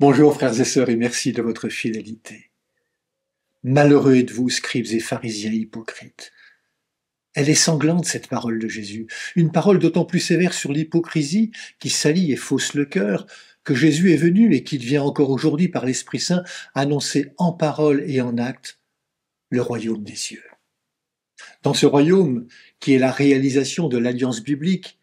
Bonjour frères et sœurs et merci de votre fidélité. Malheureux êtes-vous, scribes et pharisiens hypocrites. Elle est sanglante cette parole de Jésus, une parole d'autant plus sévère sur l'hypocrisie qui salit et fausse le cœur, que Jésus est venu et qu'il vient encore aujourd'hui par l'Esprit Saint annoncer en parole et en acte le royaume des cieux. Dans ce royaume, qui est la réalisation de l'alliance biblique,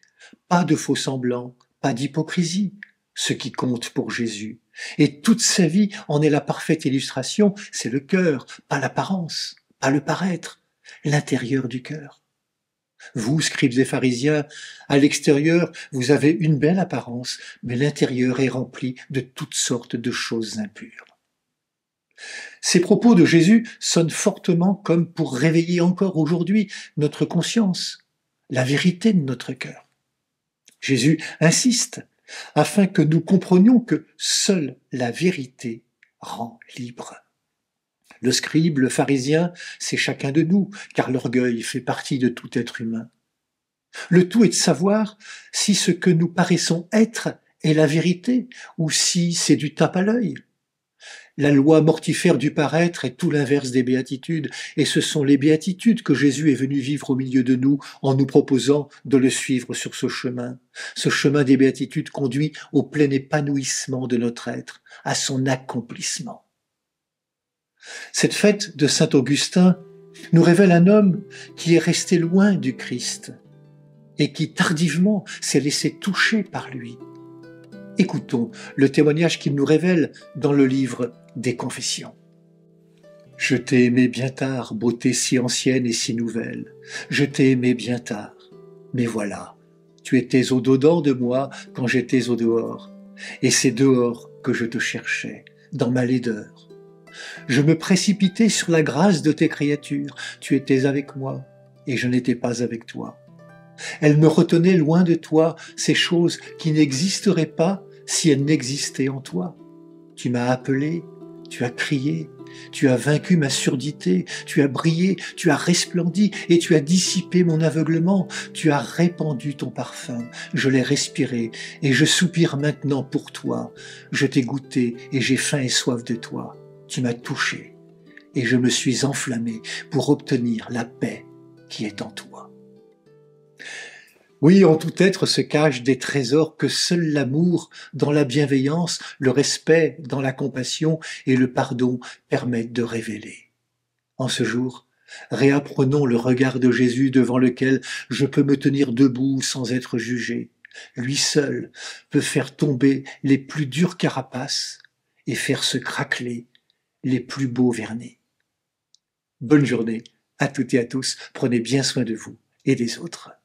pas de faux semblants, pas d'hypocrisie, ce qui compte pour Jésus. Et toute sa vie en est la parfaite illustration, c'est le cœur, pas l'apparence, pas le paraître, l'intérieur du cœur. Vous, scribes et pharisiens, à l'extérieur, vous avez une belle apparence, mais l'intérieur est rempli de toutes sortes de choses impures. Ces propos de Jésus sonnent fortement comme pour réveiller encore aujourd'hui notre conscience, la vérité de notre cœur. Jésus insiste afin que nous comprenions que seule la vérité rend libre. Le scribe, le pharisien, c'est chacun de nous, car l'orgueil fait partie de tout être humain. Le tout est de savoir si ce que nous paraissons être est la vérité ou si c'est du tape à l'œil. La loi mortifère du paraître est tout l'inverse des béatitudes, et ce sont les béatitudes que Jésus est venu vivre au milieu de nous en nous proposant de le suivre sur ce chemin. Ce chemin des béatitudes conduit au plein épanouissement de notre être, à son accomplissement. Cette fête de Saint Augustin nous révèle un homme qui est resté loin du Christ et qui tardivement s'est laissé toucher par lui. Écoutons le témoignage qu'il nous révèle dans le livre des Confessions. Je t'ai aimé bien tard, beauté si ancienne et si nouvelle. Je t'ai aimé bien tard. Mais voilà, tu étais au-dedans de moi quand j'étais au dehors. Et c'est dehors que je te cherchais, dans ma laideur. Je me précipitais sur la grâce de tes créatures. Tu étais avec moi, et je n'étais pas avec toi. Elle me retenait loin de toi, ces choses qui n'existeraient pas si elles n'existaient en toi. Tu m'as appelé, tu as crié, tu as vaincu ma surdité, tu as brillé, tu as resplendi et tu as dissipé mon aveuglement. Tu as répandu ton parfum, je l'ai respiré et je soupire maintenant pour toi. Je t'ai goûté et j'ai faim et soif de toi. Tu m'as touché et je me suis enflammé pour obtenir la paix qui est en toi. Oui, en tout être se cachent des trésors que seul l'amour, dans la bienveillance, le respect, dans la compassion et le pardon permettent de révéler. En ce jour, réapprenons le regard de Jésus devant lequel je peux me tenir debout sans être jugé. Lui seul peut faire tomber les plus dures carapaces et faire se craqueler les plus beaux vernis. Bonne journée à toutes et à tous, prenez bien soin de vous et des autres.